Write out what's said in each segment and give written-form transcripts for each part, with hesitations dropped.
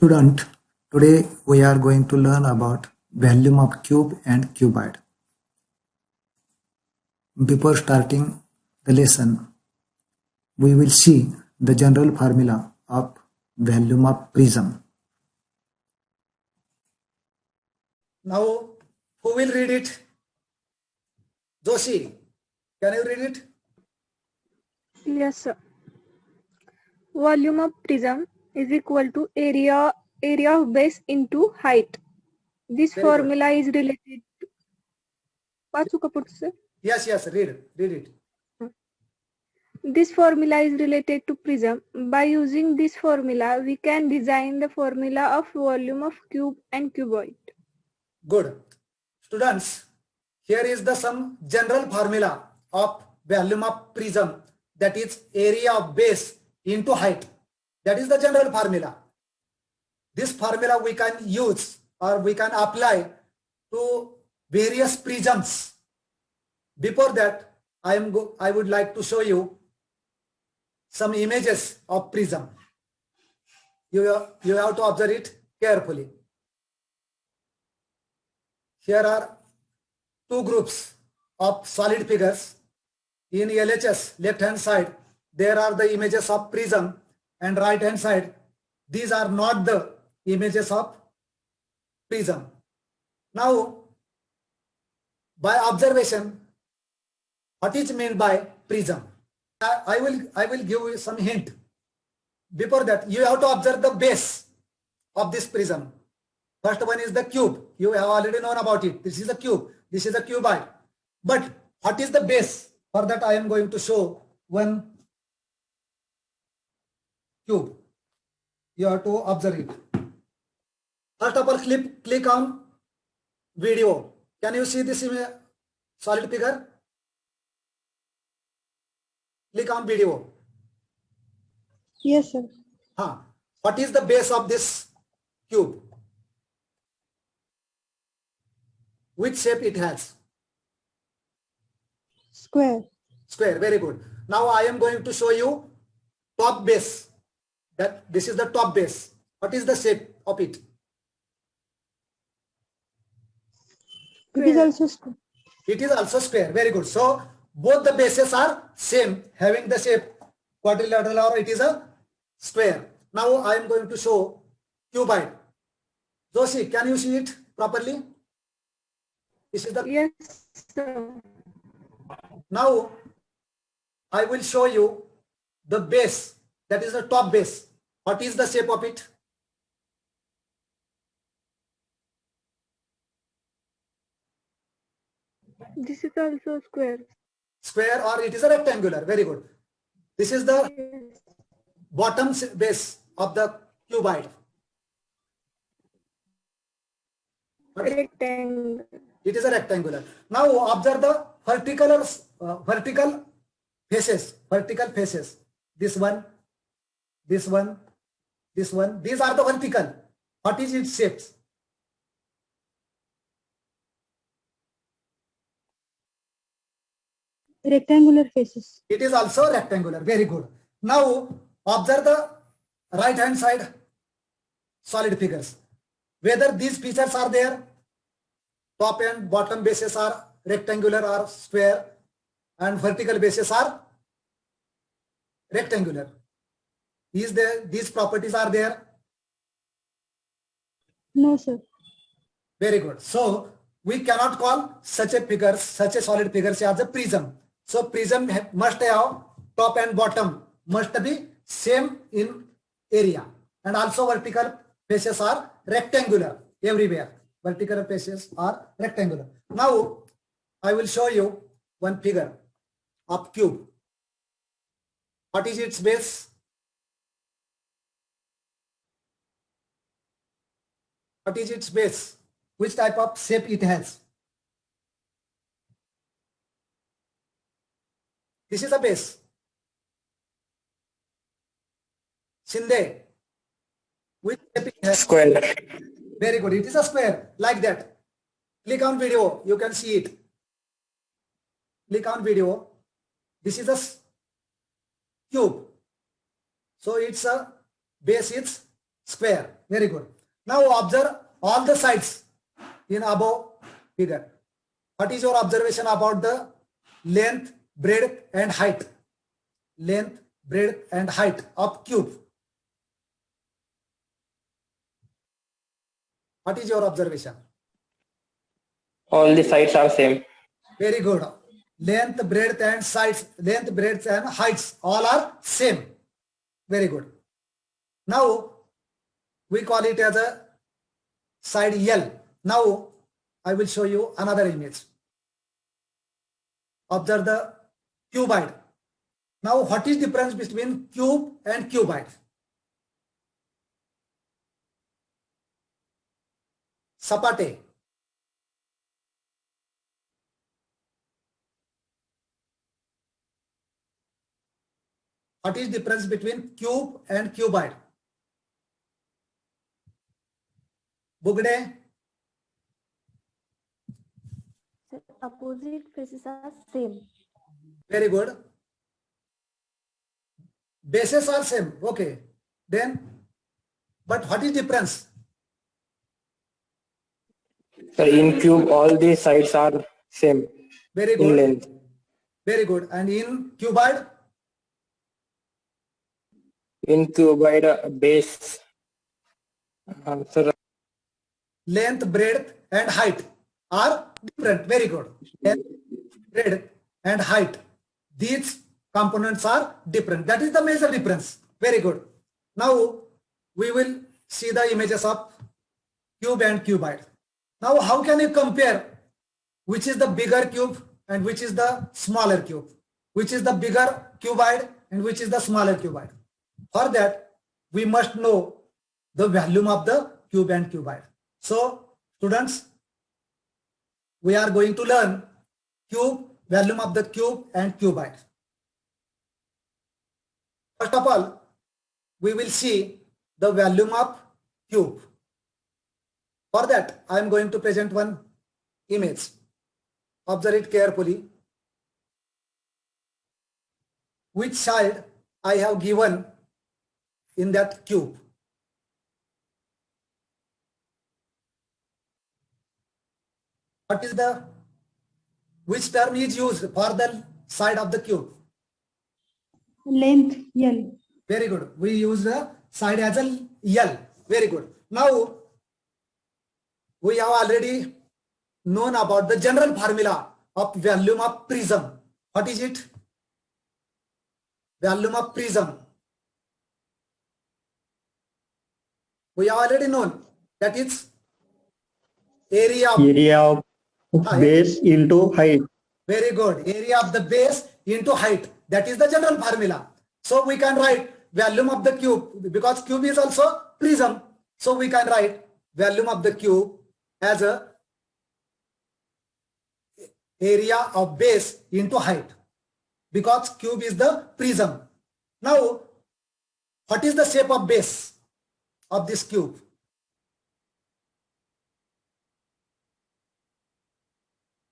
Student, today we are going to learn about volume of cube and cuboid. Before starting the lesson, we will see the general formula of volume of prism. Now, who will read it? Joshi, can you read it? Yes, sir. Volume of prism is equal to area of base into height. This Very good. formula is related to वाचू का पुढचं, sir? Yes, read it. This formula is related to prism. By using this formula, we can design the formula of volume of cube and cuboid. Good. Students, here is some general formula of volume of prism, that is area of base into height. That is the general formula. This formula we can use or we can apply to various prisms. Before that, I would like to show you some images of prism. You have to observe it carefully. Here are two groups of solid figures. In LHS, left hand side, there are the images of prism, and right hand side, these are not the images of prism. Now, by observation, what is meant by prism? I will give you some hint. Before that, you have to observe the base of this prism. First one is the cube. You have already known about it. This is a cube. This is a cuboid. But what is the base? For that, I am going to show one cube. You have to observe it. First of all, click on video. Can you see this solid figure? Click on video. Yes, sir. What is the base of this cube? Which shape it has? Square. Square. Very good. Now I am going to show you top base. That this is the top base. What is the shape of it? It is also square. It is also square. Very good. So both the bases are same, having the shape quadrilateral, or it is a square. Now I am going to show cuboid. Joshi, can you see it properly? This is the Yes, sir. Now I will show you the base, that is the top base. What is the shape of it? This is also square. Square, or it is a rectangular. Very good. This is the Yes. bottom base of the cuboid. Rectangle. It is a rectangular. Now observe the vertical faces. Vertical faces. This one, this one, this one. These are the vertical. What is its shapes? Rectangular faces. It is also rectangular. Very good. Now observe the right hand side solid figures. Whether these features are there, top and bottom bases are rectangular or square, and vertical bases are rectangular. These properties are there? No, sir. Very good. So we cannot call such a solid figure as a prism. So prism must have top and bottom must be same in area, and also vertical faces are rectangular everywhere. Vertical faces are rectangular. Now I will show you one figure of cube. What is its base? What is its base? Which type of shape it has? This is a base. Shinde, which shape it has? Square. Very good. It is a square, like that. Click on video. You can see it. Click on video. This is a cube. So its a base is square. Very good. Now observe all the sides in above figure. What is your observation about the length, breadth and height? Length, breadth and height of cube. What is your observation? All the sides are same. Very good. Length, breadth and sides, length, breadth and heights all are same. Very good. Now we call it as a side L. Now I will show you another image. Observe the cuboid. Now what is the difference between cube and cuboid? Sapate. What is the difference between cube and cuboid? Bugde. Opposite faces are same. Very good. Bases are same. Okay. Then, but what is difference? So in cube, all the sides are same Very in good. length. Very good. And in cuboid? In cuboid, base, sir, Length, breadth and height are different. Very good. Length, breadth and height. These components are different. That is the major difference. Very good. Now we will see the images of cube and cuboid. Now how can you compare which is the bigger cube and which is the smaller cube? Which is the bigger cuboid and which is the smaller cuboid? For that, we must know the volume of the cube and cuboid. So, students, we are going to learn volume of the cube and cuboid. First of all, we will see the volume of cube. For that, I am going to present one image. Observe it carefully. Which side I have given in that cube? What is the, which term is used for the side of the cube? Length L. Very good. We use the side as a L. Very good. Now, we have already known about the general formula of volume of prism. What is it? Volume of prism. We have already known that it's area of Base into height. Very good. Area of the base into height. That is the general formula. So we can write volume of the cube, because cube is also prism. So we can write volume of the cube as a area of base into height, because cube is the prism. Now, what is the shape of base of this cube?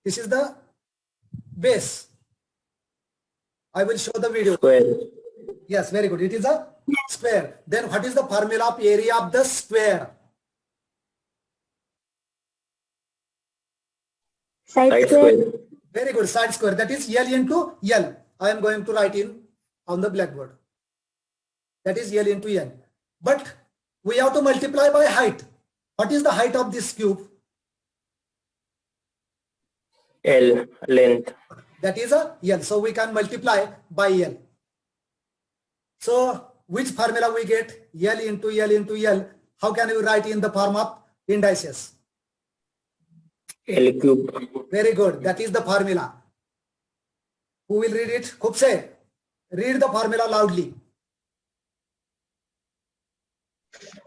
This is the base. I will show the video. square. Yes, very good. It is a square. Then what is the formula of area of the square? Side square. Very good. Side square. That is L into L. I am going to write in on the blackboard. That is L into L. But we have to multiply by height. What is the height of this cube? L, length. That is a L. So we can multiply by L. So which formula we get? L into L into L. How can we write in the form of indices? L cube. Very good. That is the formula. Who will read it? Khubse, read the formula loudly.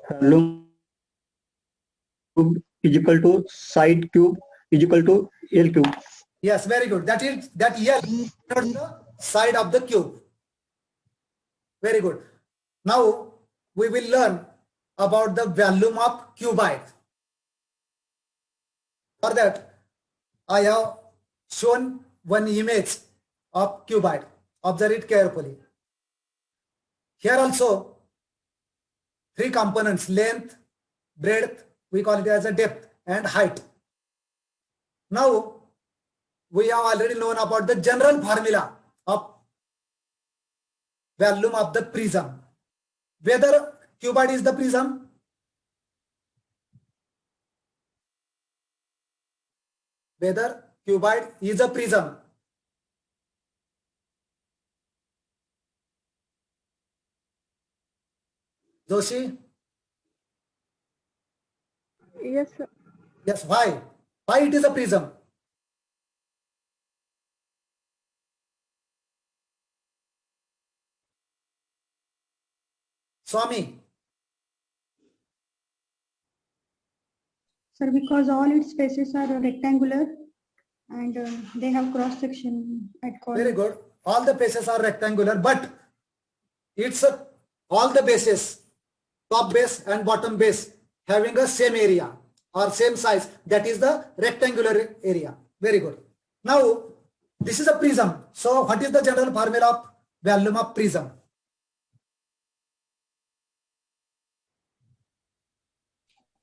Volume cube is equal to side cube is equal to L cube. Yes, very good. That is that L denotes the side of the cube. Very good. Now we will learn about the volume of cuboid. For that, I have shown one image of cuboid. Observe it carefully. Here also three components: length, breadth, we call it as a depth, and height. Now we have already known about the general formula of volume of the prism. Whether cuboid is the prism, whether cuboid is a prism. Joshi? Yes, sir. Yes, why? Why it is a prism? Swami? Sir, because all its faces are rectangular and they have cross section at corner. Very good. All the faces are rectangular, but it's all the bases, top base and bottom base, having a same area or same size. That is the rectangular area. Very good. Now, this is a prism. So, what is the general formula of volume of prism?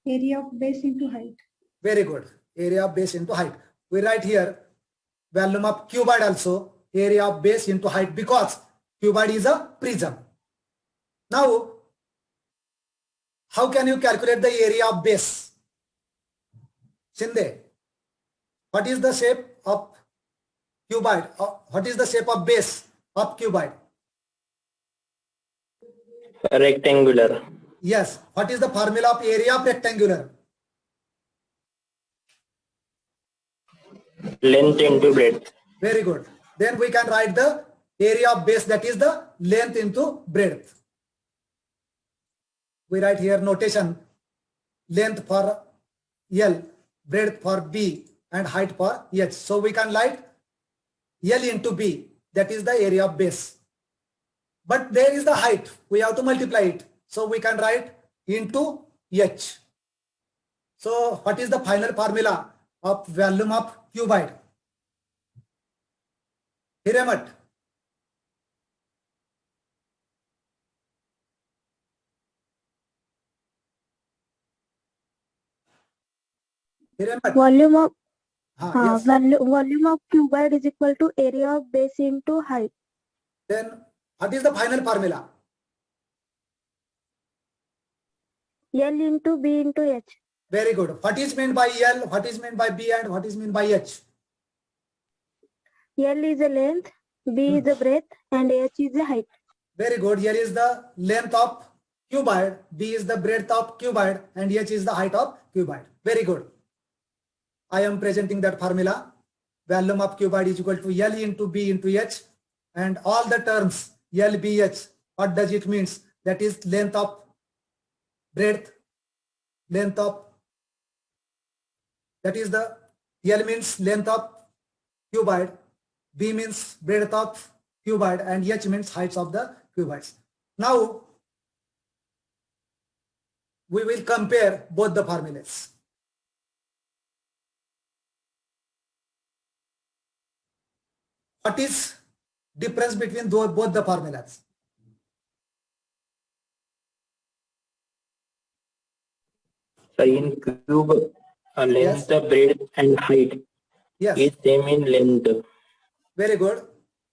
Area of base into height. Very good. Area of base into height. We write here volume of cuboid also, area of base into height, because cuboid is a prism. Now, how can you calculate the area of base? Shinde, what is the shape of cuboid? What is the shape of base of cuboid? Rectangular. Yes. What is the formula of area of rectangular? Length into breadth. Very good. Then we can write the area of base, that is the length into breadth. We write here notation: length for L, breadth for B, and height for H. So we can write L into B, that is the area of base. But there is the height, we have to multiply it. So we can write into H. So what is the final formula of volume of cuboid? Hiremat. Hiremat. Volume of Yes. volume of cuboid is equal to area of base into height. Then what is the final formula? L into B into H. Very good. What is meant by L, what is meant by B, and what is meant by H? L is the length, B is the breadth, and H is the height. Very good. L is the length of cuboid, B is the breadth of cuboid, and H is the height of cuboid. Very good. I am presenting that formula. Volume of cuboid is equal to L into B into H, and all the terms L, B, H, what does it means? That is length of breadth, length of, that is the L means length of cuboid, B means breadth of cuboid, and H means heights of the cuboids. Now we will compare both the formulas. What is difference between both the formulas? So in cube, length, Yes. breadth, and height Yes. is same in length. Very good.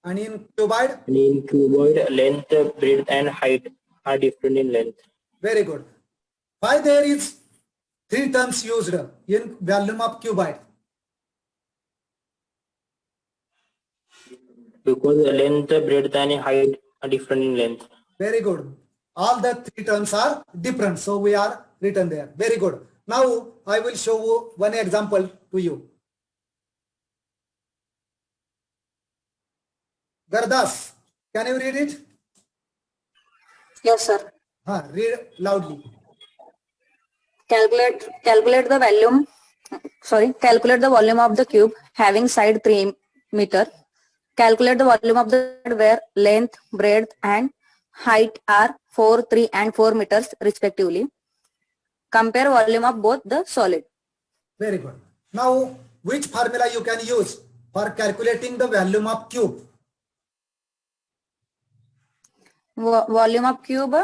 And in cuboid? And in cuboid, length, breadth, and height are different in length. Very good. Why there is three terms used in volume of cuboid? Because length, breadth, and height are different in length. Very good. All the three terms are different, so we are written there. Very good. Now I will show you one example to you. Gardas, can you read it? Yes, sir. Read loudly. Calculate the volume. Calculate the volume of the cube having side 3 meter. Calculate the volume of the where length, breadth, and height are 4, 3, and 4 meters respectively. Compare volume of both the solid. Very good. Now, which formula you can use for calculating the volume of cube? Volume of cube,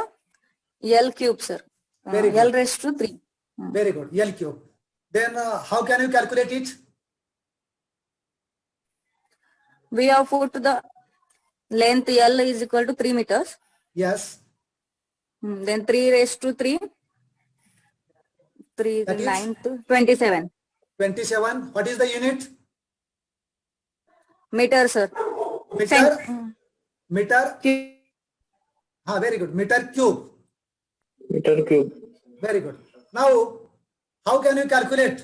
L cube, sir. Very L good. raised to 3. Very good. L cube. Then how can you calculate it? We have put the length L is equal to 3 meters. Yes. Then 3 raised to 3. 3 That is 9 to 27. 27. What is the unit? Meter, sir. Meter. Meter. Very good. Meter cube. Meter cube. Very good. Now, how can you calculate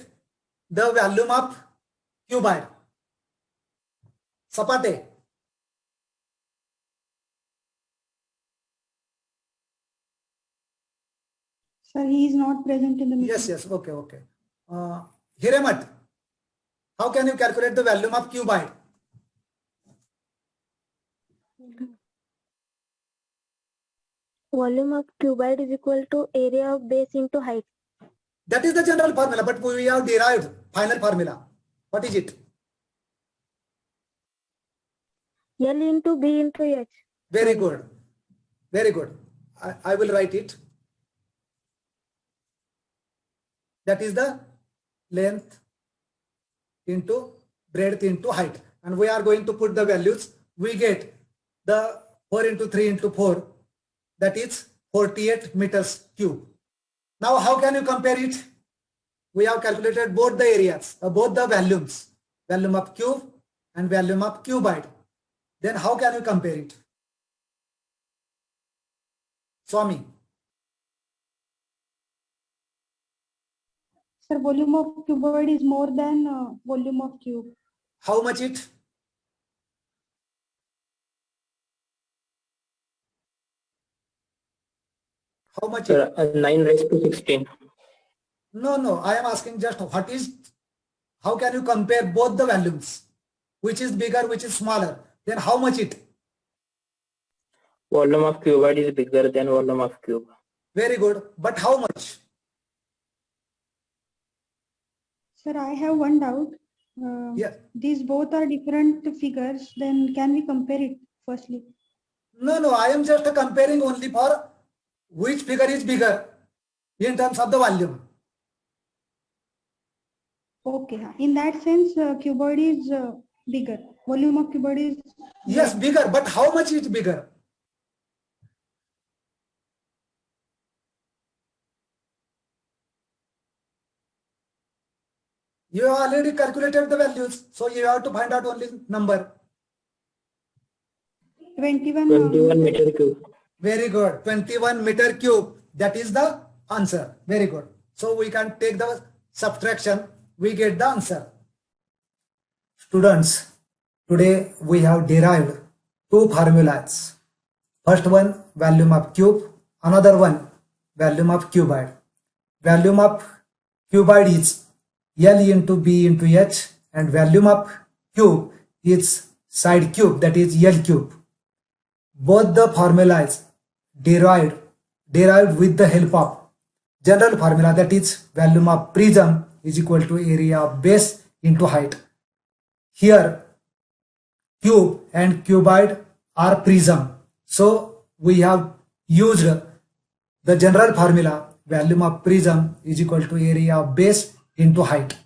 the volume of cuboid? Sapate. Sir, he is not present in the meeting. Yes. Okay. Hiremat, how can you calculate the volume of cuboid? Volume of cuboid is equal to area of base into height. That is the general formula, but we have derived final formula. What is it? L into B into H. Very good. Very good. I will write it. That is the length into breadth into height. And we are going to put the values. We get the 4 into 3 into 4. That is 48 meters cube. Now, how can you compare it? We have calculated both the areas, both the volumes, volume of cube and volume of cuboid. Then how can you compare it? Swami. Sir, volume of cuboid is more than volume of cube. How much it? How much Sir, it? 9 raised to 16. No. I am asking just what is, how can you compare both the volumes? Which is bigger, which is smaller? Then how much it? Volume of cuboid is bigger than volume of cube. Very good. But how much? Sir, I have one doubt. Yeah. These both are different figures. Then can we compare it firstly? No. I am just comparing only for which figure is bigger in terms of the volume. Okay. In that sense, cuboid is bigger. Volume of cuboid is Yes, bigger. But how much is bigger? You have already calculated the values, so you have to find out only number. 21. 21 meter cube. Very good. 21 meter cube. That is the answer. Very good. So we can take the subtraction. We get the answer. Students, today we have derived two formulas. First one, volume of cube. Another one, volume of cuboid. Volume of cuboid is L into B into H, and volume of cube is side cube, that is L cube. Both the formulas derived with the help of general formula, that is volume of prism is equal to area of base into height. Here cube and cuboid are prism, so we have used the general formula volume of prism is equal to area of base into height.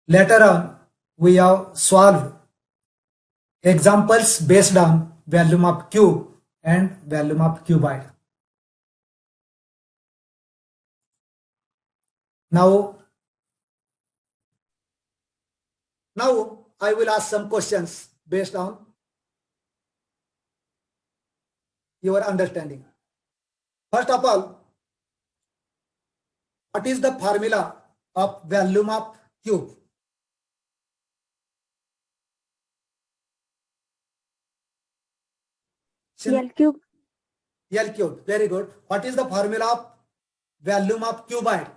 Later on we have solved examples based on volume of cube and volume of cuboid. Now I will ask some questions based on your understanding. First of all, what is the formula of volume of cube? L cube. L cube. Very good. What is the formula of volume of cuboid?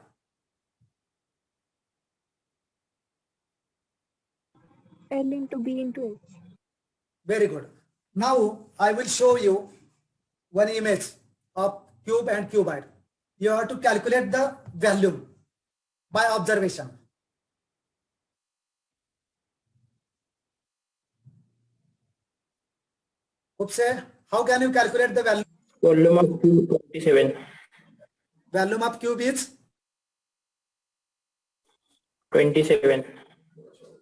L into B into H. Very good. Now I will show you one image of cube and cuboid. You have to calculate the volume by observation. Upse, how can you calculate the value? Volume of cube 27. volume of cube is 27.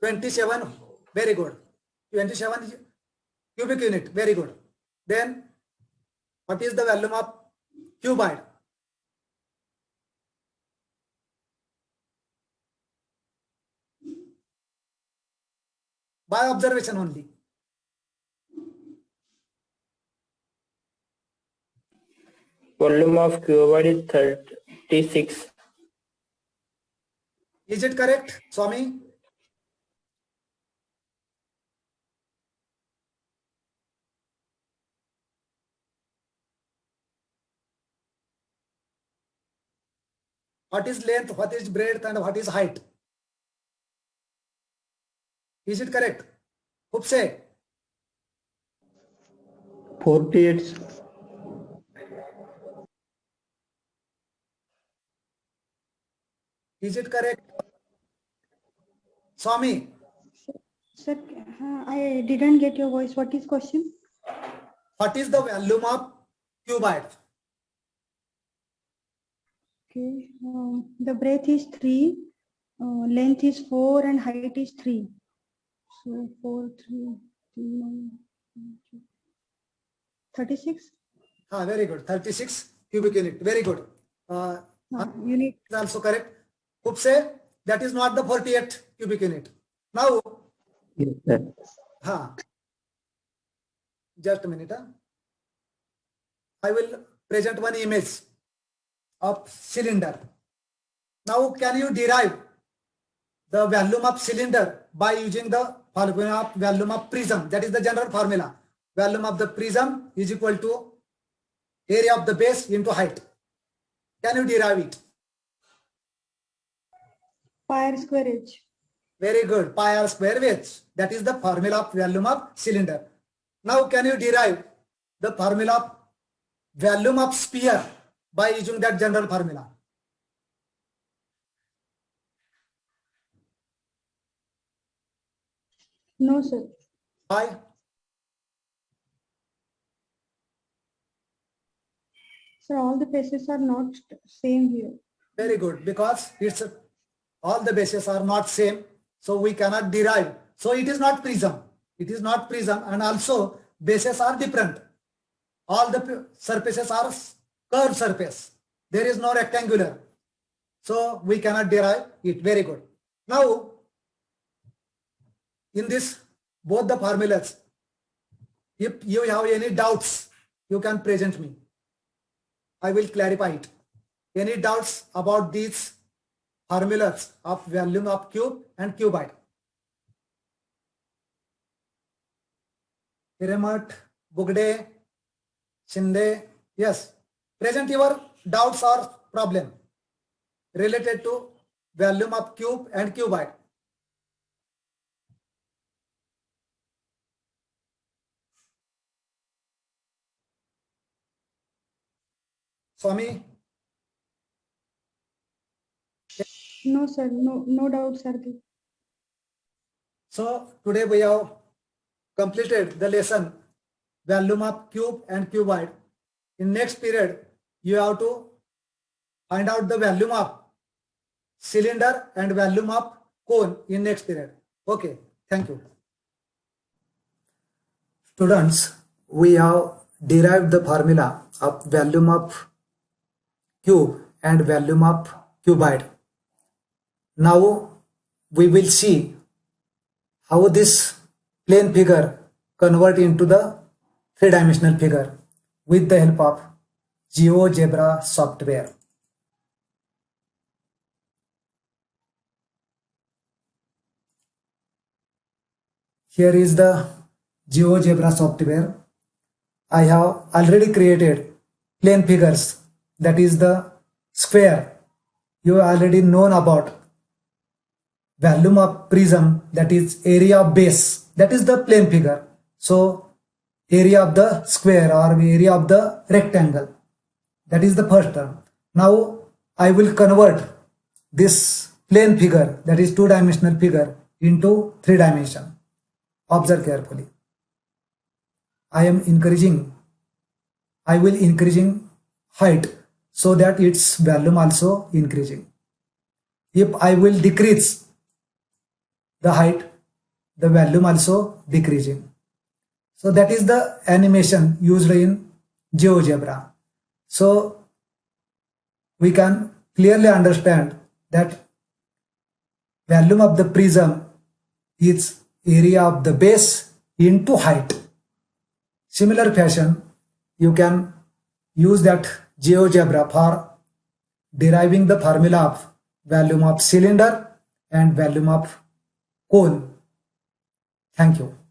27. Very good. 27 cubic unit. Very good. Then what is the volume of cuboid? By observation only. Volume of cuboid is 36. Is it correct, Swami? What is length, what is breadth, and what is height? Is it correct? Upse, 48. is it correct? Swami, Sir, I didn't get your voice. What is question? what is the volume of cuboid? Okay. The breadth is 3, length is 4, and height is 3. So 4, 3, 36 Very good. 36 cubic unit. Very good. unit. Is also correct. Upse, that is not the 48 cubic unit. Now, Yes, sir. just a minute. I will present one image of cylinder. Now, can you derive the volume of cylinder by using the formula of volume of prism? That is the general formula. Volume of the prism is equal to area of the base into height. Can you derive it? Pi r square h. Very good. Pi r square h. That is the formula of volume of cylinder. Now, can you derive the formula of volume of sphere by using that general formula? No, sir. Why? Sir, all the bases are not same here. Very good. Because it's all the bases are not same, so we cannot derive. So it is not prism. It is not prism, and also bases are different. All the surfaces are curved surface. There is no rectangular. So we cannot derive it. Very good. Now, in this, both the formulas, if you have any doubts, you can present me. I will clarify it. Any doubts about these formulas of volume of cube and cuboid? Hiremat, Bugde, Shinde, yes. Present your doubts or problem related to volume of cube and cuboid. Swami? No, sir. No doubts are there. So today we have completed the lesson volume of cube and cuboid. In next period, you have to find out the volume of cylinder and volume of cone in next period. Okay, thank you. Students, we have derived the formula of volume of cube and volume of cuboid. Now we will see how this plane figure convert into the three-dimensional figure with the help of GeoGebra software. Here is the GeoGebra software. I have already created plane figures, that is the square. You already known about volume of prism, that is area of base, that is the plane figure. So area of the square or area of the rectangle, that is the first term. Now I will convert this plane figure, that is two-dimensional figure, into three dimension. Observe carefully. I will increasing height so that its volume also increasing. If I will decrease the height, the volume also decreasing. So that is the animation used in GeoGebra. So we can clearly understand that volume of the prism is area of the base into height. Similar fashion, you can use that GeoGebra for deriving the formula of volume of cylinder and volume of cone. Thank you.